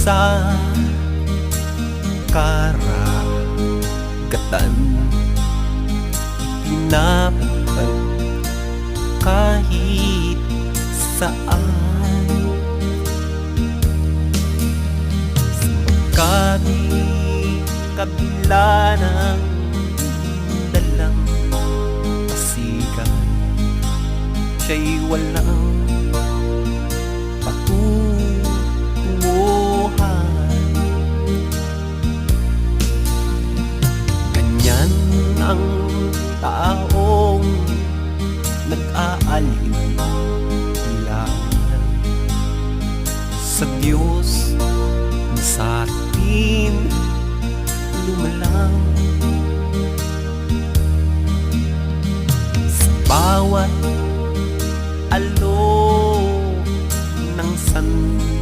sa karagatan, itinapag kahit saan. Sa kabila ng dalang pasigan, siya'y walang patutunguhan. Ganyan ang taong nag-aalinlangan sa Diyos na sa atin lumalang. Sa bawat alok ng sandali,